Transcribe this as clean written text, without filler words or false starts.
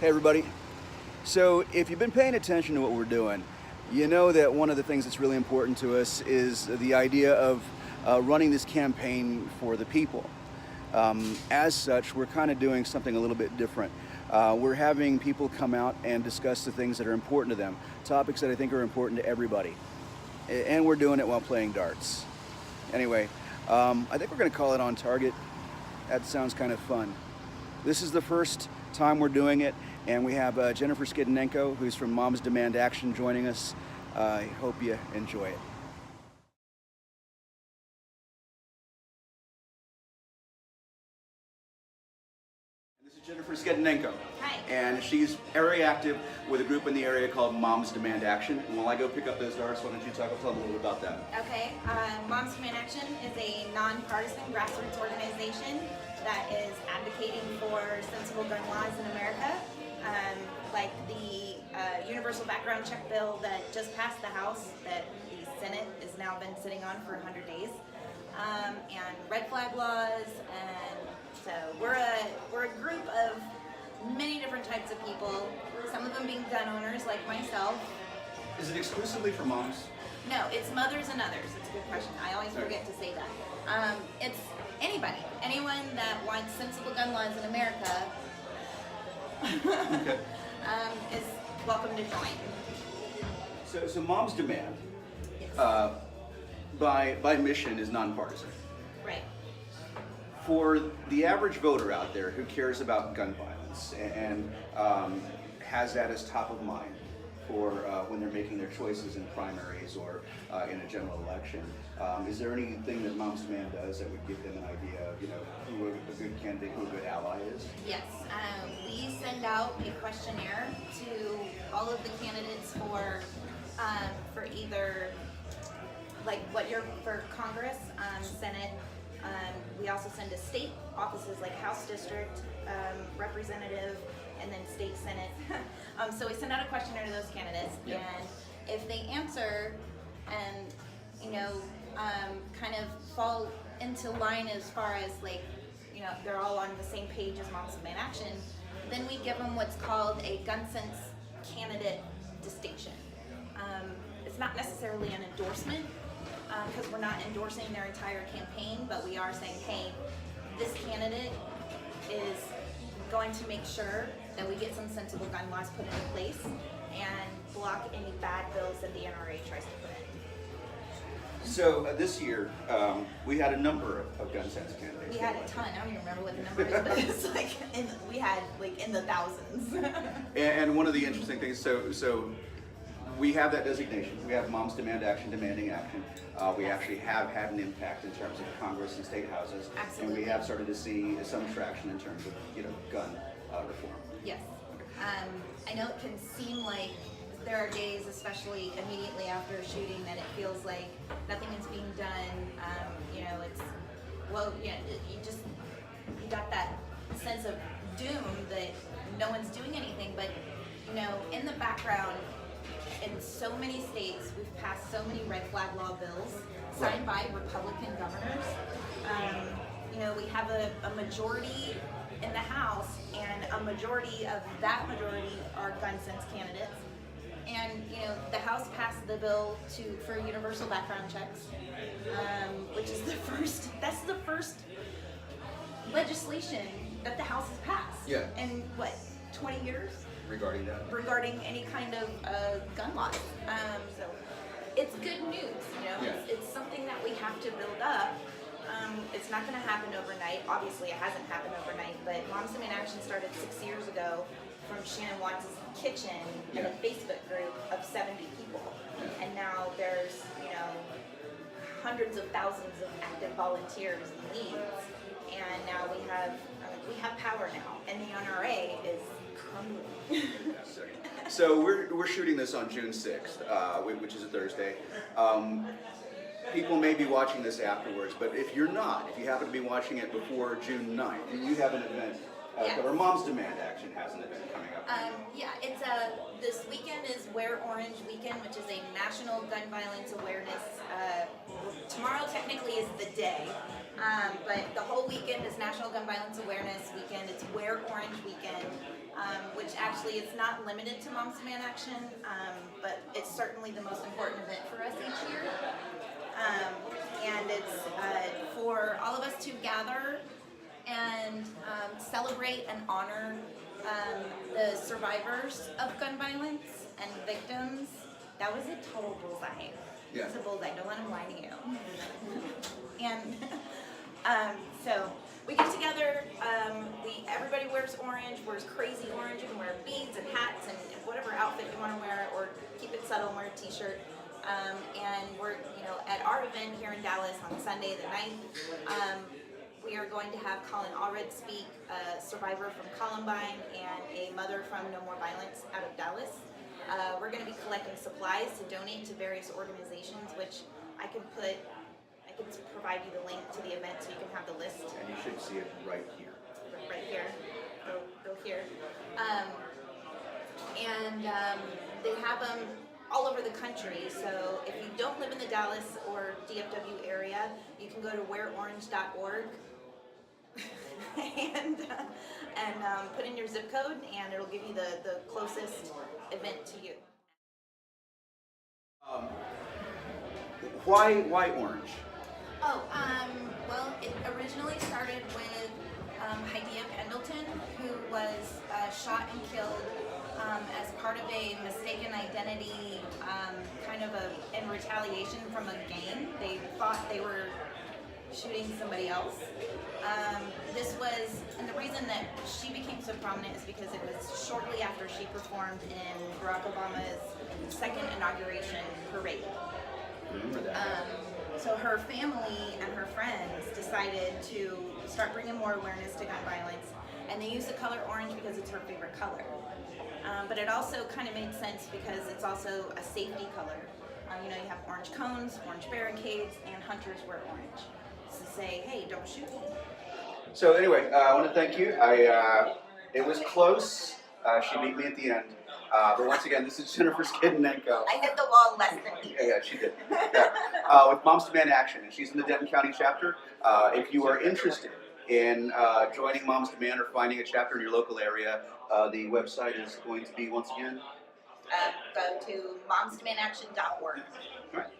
Hey everybody. So if you've been paying attention to what we're doing, you know that one of the things that's really important to us is the idea of running this campaign for the people. As such, we're kind of doing something a little bit different. We're having people come out and discuss the things that are important to them, topics that I think are important to everybody. And we're doing it while playing darts. Anyway, I think we're going to call it On Target. That sounds kind of fun. This is the first time we're doing it, and we have Jennifer Skidonenko, who's from Moms Demand Action, joining us. I hope you enjoy it. This is Jennifer Skidonenko. Hi. And she's very active with a group in the area called Moms Demand Action. And while I go pick up those darts, why don't you tell them a little bit about that? Okay. Moms Demand Action is a nonpartisan grassroots organization that is advocating for sensible gun laws in America, like the universal background check bill that just passed the House that the Senate has now been sitting on for 100 days, and red flag laws. And so we're a group of many different types of people, some of them being gun owners like myself. Is it exclusively for moms? No, it's mothers and others. It's a good question. I always forget to say that. It's anybody, anyone that wants sensible gun laws in America Okay. is welcome to join. So Moms Demand, Yes. by mission, is nonpartisan. Right. For the average voter out there who cares about gun violence and has that as top of mind for when they're making their choices in primaries or in a general election, is there anything that Moms Demand does that would give them an idea of, who a good candidate, who a good ally is? Yes. We send out a questionnaire to all of the candidates for either like what you're for Congress, Senate. We also send to state offices like House District, Representative, and then State Senate. So we send out a questionnaire to those candidates, Yep. and if they answer and kind of fall into line as far as they're all on the same page as Moms Demand Action, then we give them what's called a gun sense candidate distinction. It's not necessarily an endorsement, because we're not endorsing their entire campaign, but we are saying, hey, this candidate is going to make sure that we get some sensible gun laws put into place and block any bad bills that the NRA tries to put in. So this year, we had a number of gun sense candidates. We had a ton. I don't even remember what the number is, but it's we had in the thousands. And one of the interesting things, so we have that designation. We have Moms Demand Action, demanding action. We actually have had an impact in terms of Congress and state houses. Absolutely. And we have started to see some traction in terms of gun reform. Yes. I know it can seem like there are days, especially immediately after a shooting, that it feels like nothing is being done. You got that sense of doom that no one's doing anything, but in the background, in so many states, we've passed so many red flag law bills signed by Republican governors. We have a majority in the House, and a majority of that majority are gun sense candidates. And the House passed the bill for universal background checks, which is that's the first legislation that the House has passed. Yeah. In 20 years? Regarding that? Regarding any kind of gun laws. So it's good news, Yeah. It's something that we have to build up. It's not going to happen overnight. Obviously, it hasn't happened overnight, but Moms Demand Action started 6 years ago from Shannon Watts' kitchen in a Facebook group of 70 people. Yeah. And now there's, hundreds of thousands of active volunteers and leads. And now we have power now, and the NRA is crumbling. So we're shooting this on June 6th, which is a Thursday. People may be watching this afterwards, but if you happen to be watching it before June 9th, you have an event, or Moms Demand Action has an event coming up. It's this weekend is Wear Orange Weekend, which is a national gun violence awareness. Tomorrow technically is the day, but the whole weekend is National Gun Violence Awareness Weekend. It's Wear Orange Weekend. which actually is not limited to Moms Demand Action, but it's certainly the most important event for us each year. And it's for all of us to gather and celebrate and honor the survivors of gun violence and victims. That was a total bullseye. Yeah. It's a bullseye. Don't let them lie to you. And so we get together. Everybody wears orange, wears crazy orange. You can wear beads and hats and whatever outfit you want to wear, or keep it subtle and wear a t-shirt. And we're, at our event here in Dallas on Sunday the 9th, we are going to have Colin Allred speak, a survivor from Columbine and a mother from No More Violence out of Dallas. We're going to be collecting supplies to donate to various organizations, which I can provide you the link to the event so you can have the list. And you should see it right here. Right here. Go here. They have them all over the country. So if you don't live in the Dallas or DFW area, you can go to wearorange.org and put in your zip code, and it'll give you the closest event to you. Why orange? Oh, well, it originally started with Hydea Pendleton, who was shot and killed as part of a mistaken identity, in retaliation from a gang. They thought they were shooting somebody else. And the reason that she became so prominent is because it was shortly after she performed in Barack Obama's second inauguration parade. Remember that. So her family and her friends decided to start bringing more awareness to gun violence, and they used the color orange because it's her favorite color. But it also kind of made sense because it's also a safety color. You have orange cones, orange barricades, and hunters wear orange to say, hey, don't shoot me. So anyway, I want to thank you. It was close. She beat me at the end. But once again, this is Jennifer Skidonenko. I hit the wall less than he did. Yeah, she did. Yeah. With Moms Demand Action, and she's in the Denton County chapter. If you are interested in joining Moms Demand or finding a chapter in your local area, the website is going to be, once again, Go to momsdemandaction.org. all right.